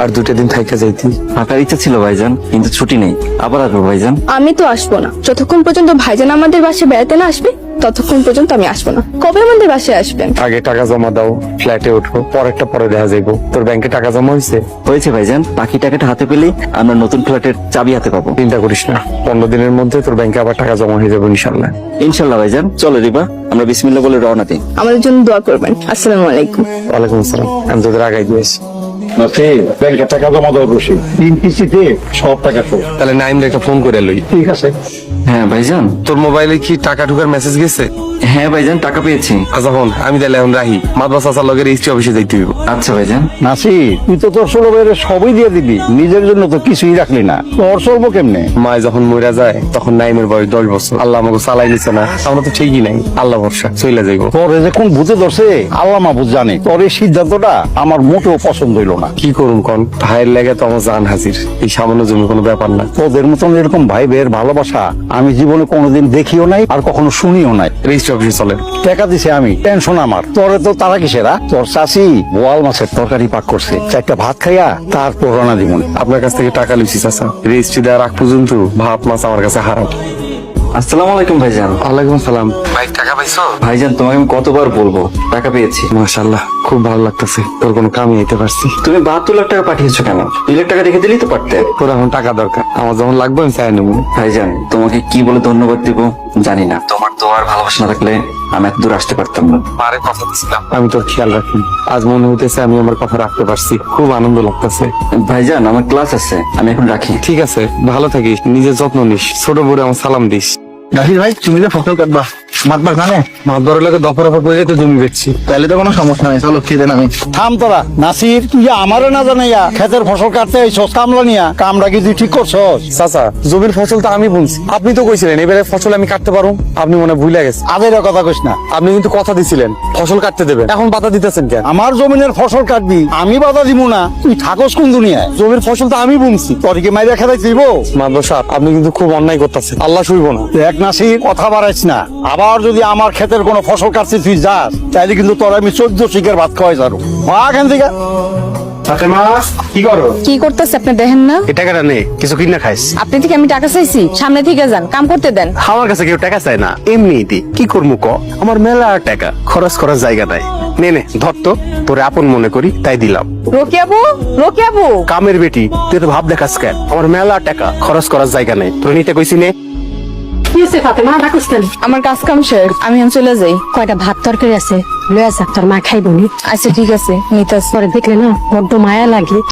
আর 2টা দিন থাইকা যাইতি। থাকার ইচ্ছা ছিল ভাইজান, কিন্তু ছুটি নেই। আবার আসবো ভাইজান। আমি তো আসবো না যতক্ষণ পর্যন্ত ভাইজান আমাদের বাসায় বেড়াতে না আসবে, ততক্ষণ পর্যন্ত আমি আসবো না। কবে আমাদের বাসায় আসবেন? আগে টাকা জমা দাও, ফ্ল্যাটে উঠো, পরেরটা পরে দেখা যাইবো। তোর ব্যাংকে টাকা জমা হয়েছে? হয়েছে ভাইজান, বাকি টাকাটা হাতে পেলেই আমরা নতুন ফ্ল্যাটের চাবি হাতে পাবো। চিন্তা করিস না, 15 দিনের মধ্যে তোর ব্যাংকে আবার টাকা জমা হয়ে যাবে ইনশাল্লাহ। ইনশাল্লাহ ভাইজান। চলো রিবা, আমরা বিসমিল্লাহ বলে রওনা দিই। আমাদের জন্য দোয়া করবেন। আসসালামু আলাইকুম। ওয়ালাইকুম আসসালাম। আমি তোদের আগাই দিয়েছি। ব্যাংকে টাকা জমা দেওয়া বসে 3 কিস্তিতে সব টাকা তো। তাহলে নাইম রেখে ফোন করে লই। ঠিক আছে। হ্যাঁ ভাইজান। তোর মোবাইলে কি টাকা ঢুকার মেসেজ গেছে? হ্যাঁ ভাইজান, টাকা পেয়েছি। আচ্ছা ফোন, আমি তাহলে এখন রাহি। মাদ্রাসা চাচার লগে রেজিস্ট্রি অফিসে যাইতে হইব। আচ্ছা ভাইজান। নাসির, তুই তো তোর ছোট ভাইয়ের সবই দিয়ে দিবি, নিজের জন্য তো কিছুই রাখলি না। তোর চলবো কেমনে? মায় যখন মরে যায় তখন নাইমের বয়স 10 বছর। আল্লাহ আমাকে চালাই নিছে না, আমরা তো ঠিকই নাই। আল্লাহ ভরসা, চইলা যাইব। তোর যে কোন ভূতে ধরছে আল্লাহ মাহফুজ জানে। তোর এই সিদ্ধান্তটা আমার মোটেও পছন্দ হইল না। কি করুম কন, ভাইয়ের লেগে তো আমার জান হাজির। এই সামান্য জমি কোনো ব্যাপার না। তোদের মতন এরকম ভাই ভাইয়ের ভালোবাসা আমি জীবনে কোনোদিন দেখিও নাই, আর কখনো শুনিও নাই। রেজিস্ট্রি অফিসে চলে। টাকা দিছে আমি, টেনশন আমার। তোরে তো তারা কিসেরা? তোর চাষি বোয়াল মাছের তরকারি পাক করছে, 4টা ভাত খাইয়া তারপর রানা দিমুন। আপনার কাছ থেকে টাকা লইছি চাচা, রেজিস্ট্রি দেওয়ার আগ পর্যন্ত ভাত মাছ আমার কাছে হারাম। আসসালামু আলাইকুম ভাইজান। ওয়ালাইকুম আসসালাম। ভাই টাকা পাইছো? ভাইজান তোমাকে আমি কতবার বলবো, টাকা পেয়েছি। মাশাআল্লাহ, খুব ভালো লাগতেছে। তোর কোনো কামই হইতে পারছি। তুমি 72 লাখ টাকা পাঠিয়েছো কেন? 2 লাখ টাকা রেখে দিলেই তো পারতে। তোর এখন টাকা দরকার, আমার যখন লাগবে আমি চাই নেবো। ভাইজান তোমাকে কি বলে ধন্যবাদ দিব জানি না। তোমার দোয়ার ভালোবাসা না থাকলে আমি এত দূর আসতে পারতাম না। মারে কথা দিছিলাম আমি তোর খেয়াল রাখি। আজ মনে হইতেছে আমি আমার কথা রাখতে পারছি, খুব আনন্দ লাগতেছে। ভাইজান আমার ক্লাস আছে, আমি এখন রাখি। ঠিক আছে, ভালো থাকিস, নিজের যত্ন নিস। ছোট বড় আমার সালাম দিস। নাসির ভাই, তুমি যে ফসল কাটবা মাতবার জানে? মাছ ধরার লাগে দফা করে তো জমি বেচছি। তাহলে তো কোনো সমস্যা নেই, চলো খেয়ে দেন। আমি থাম তোরা। নাসির, তুই যে আমারও না জানাইয়া ক্ষেতের ফসল কাটতে আইছস কামলা নিয়া, কামটা কি তুই ঠিক করছস? চাচা, জমির ফসল তো আমি বুনছি, আপনি তো কইছিলেন এবারে ফসল আমি কাটতে পারবো। আপনি মনে হয় ভুলে গেছেন। আদের কথা কইস না। আপনি কিন্তু কথা দিছিলেন ফসল কাটতে দেবেন, এখন বাধা দিতেছেন কেন? আমার জমিনের ফসল কাটবি, আমি বাধা দিব না। তুই থাকস কোন দুনিয়ায়? জমির ফসল তো আমি বুনছি। তোর কি মাইরা খেদাই দিব? মাদবর সাহেব, আপনি কিন্তু খুব অন্যায় করতেছেন। আল্লাহ শুইব না। দেখ নাসির, কথা বাড়াইস না। আবার যদি আমার ক্ষেতের কোনো ফসল কাটতে তুই যাস, তাইলে কিন্তু তোর আমি 14 শিকের ভাত খাওয়াই যাবো। এখান থেকে কি করো? কি করতেছে আপনি দেখেন না? এই টাকাটা নে, কিছু কিনা খাইস। আপনি থেকে আমি টাকা চাইছি? সামনে থেকে যান, কাম করতে দেন। আমার কাছে কেউ টাকা চায় না, এমনি দি। কি করবো ক? আমার মেলা টাকা, খরচ করার জায়গা নাই। নে নে ধর তো, তোরে আপন মনে করি তাই দিলাম। রোকিয়াবু, রোকিয়াবু, কামের বেটি, তুই তো ভাব দেখাস কেন? আমার মেলা টাকা, খরচ করার জায়গা নাই। তোর নিতে কইছি নে। আমার কাজ কাম শেষ, আমি এখন চলে যাই। কয়টা ভাত তরকারি আছে, লয়ে যা, তোর মা খাইবনি। আচ্ছা ঠিক আছে, নিতাস। পরে দেখলে না বড্ড মায়া লাগে।